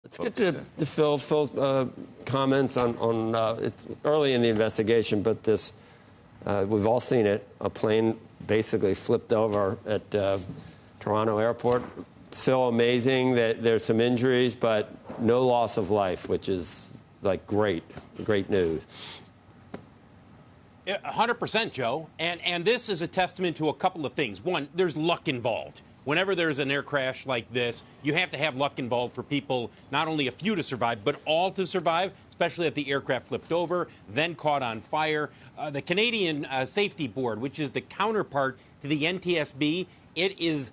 Let's get to Phil's comments on it's early in the investigation, but this we've all seen it. A plane basically flipped over at Toronto Airport. Phil, amazing that there's some injuries, but no loss of life, which is like great news. 100%, Joe. And this is a testament to a couple of things. One, there's luck involved. Whenever there's an air crash like this, you have to have luck involved for people, not only a few to survive, but all to survive, especially if the aircraft flipped over, then caught on fire. The Canadian Safety Board, which is the counterpart to the NTSB, it is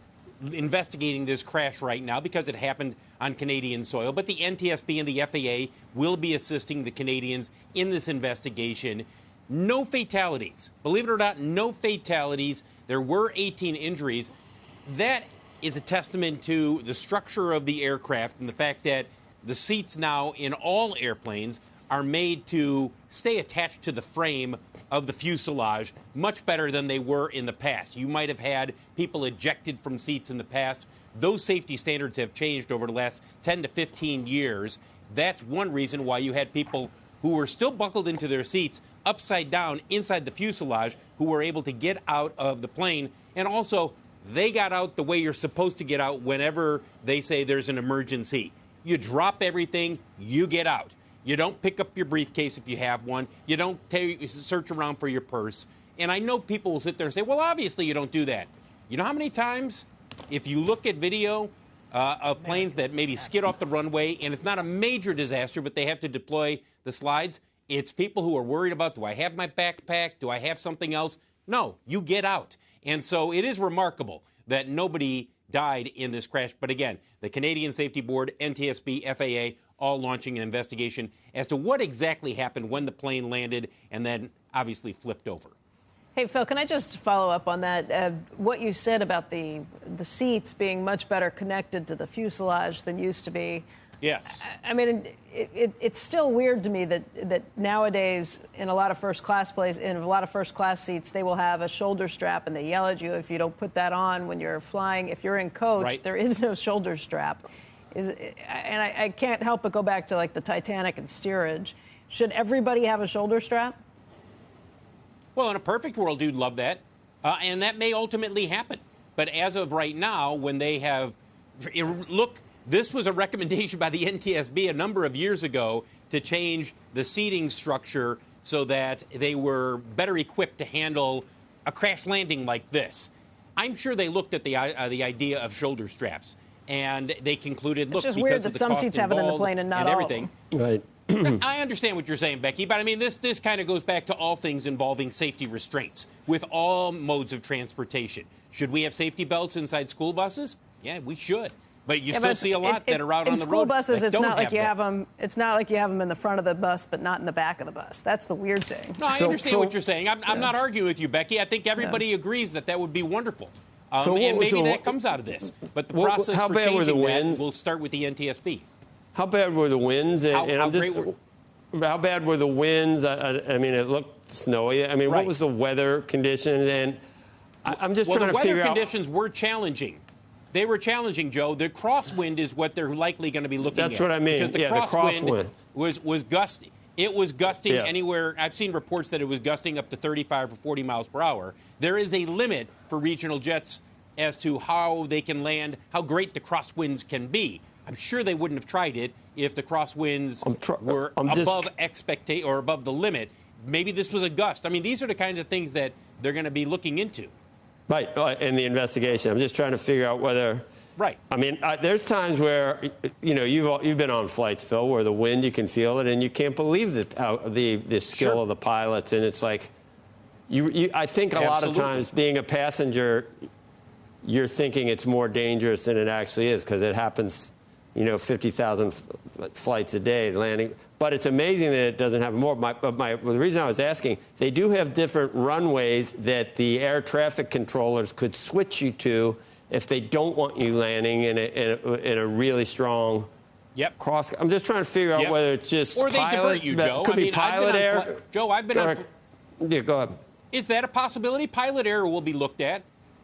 investigating this crash right now because it happened on Canadian soil. But the NTSB and the FAA will be assisting the Canadians in this investigation. No fatalities. Believe it or not, no fatalities. There were 18 injuries. That is a testament to the structure of the aircraft and the fact that the seats now in all airplanes are made to stay attached to the frame of the fuselage much better than they were in the past. You might have had people ejected from seats in the past. Those safety standards have changed over the last 10 to 15 years. That's one reason why you had people who were still buckled into their seats upside down inside the fuselage who were able to get out of the plane. And also, they got out the way you're supposed to get out whenever they say there's an emergency. You drop everything, you get out. You don't pick up your briefcase if you have one. You don't search around for your purse. And I know people will sit there and say, well, obviously you don't do that. You know how many times, if you look at video of planes that maybe skid off the runway, and it's not a major disaster, but they have to deploy the slides, it's people who are worried about, do I have my backpack? Do I have something else? No, you get out. And so it is remarkable that nobody died in this crash. But again, the Canadian Safety Board, NTSB, FAA, all launching an investigation as to what exactly happened when the plane landed and then obviously flipped over. Hey, Phil, can I just follow up on that? What you said about the seats being much better connected to the fuselage than used to be. Yes. I mean, it's still weird to me that nowadays in a lot of first class seats, they will have a shoulder strap and they yell at you if you don't put that on when you're flying. If you're in coach, right, there is no shoulder strap. And I can't help but go back to like the Titanic and steerage. Should everybody have a shoulder strap? Well, in a perfect world, you'd love that. And that may ultimately happen. But as of right now, when they have, look, this was a recommendation by the NTSB a number of years ago to change the seating structure so that they were better equipped to handle a crash landing like this. I'm sure they looked at the idea of shoulder straps, and they concluded, look, it's just because weird of that the some cost seats have it in the plane and not everything. Right. I understand what you're saying, Becky, but I mean, this kind of goes back to all things involving safety restraints with all modes of transportation. Should we have safety belts inside school buses? Yeah, we should. But you still see a lot that are out on the road. In school buses, it's not like you have them. It's not like you have them in the front of the bus, but not in the back of the bus. That's the weird thing. No, I understand what you're saying. I'm not arguing with you, Becky. I think everybody agrees that would be wonderful. And maybe that comes out of this. But the process for changing that will start with the NTSB. How bad were the winds? How bad were the winds? I mean, it looked snowy. I mean, right. What was the weather conditions? And I'm just trying to figure out. The weather conditions were challenging. They were challenging, Joe. The crosswind is what they're likely going to be looking at. That's what I mean. Because the crosswind was gusty. It was gusting anywhere. I've seen reports that it was gusting up to 35 or 40 miles per hour. There is a limit for regional jets as to how they can land, how great the crosswinds can be. I'm sure they wouldn't have tried it if the crosswinds were above expectation or above the limit. Maybe this was a gust. I mean, these are the kinds of things that they're going to be looking into. Right, in the investigation. I'm just trying to figure out whether. Right. I mean, there's times where, you've been on flights, Phil, where the wind, you can feel it, and you can't believe the skill of the pilots. And it's like, I think a lot of times being a passenger, you're thinking it's more dangerous than it actually is because it happens, 50,000 flights a day landing. But it's amazing that it doesn't happen more. The reason I was asking, they do have different runways that the air traffic controllers could switch you to if they don't want you landing in a really strong cross. I'm just trying to figure out whether it's just or they divert you, Joe. Could be pilot error. Joe, I've been on. Yeah, go ahead. Is that a possibility? Pilot error will be looked at.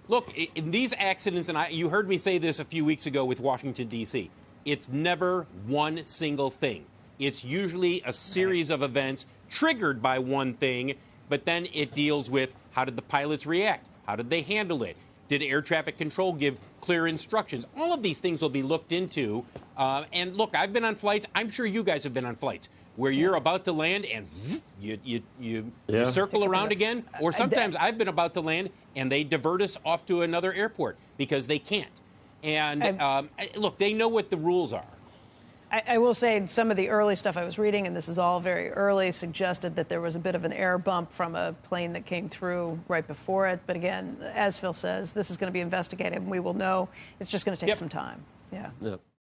Look, in these accidents, and you heard me say this a few weeks ago with Washington, D.C., it's never one single thing. It's usually a series of events triggered by one thing, but then it deals with how did the pilots react? How did they handle it? Did air traffic control give clear instructions? All of these things will be looked into. And look, I've been on flights. I'm sure you guys have been on flights where you're about to land and zzz, you circle around again. Or sometimes I've been about to land and they divert us off to another airport because they can't. And look, they know what the rules are. I will say some of the early stuff I was reading, and this is all very early, suggested that there was a bit of an air bump from a plane that came through right before it. But again, as Phil says, this is going to be investigated, and we will know. It's just going to take some time. Yeah.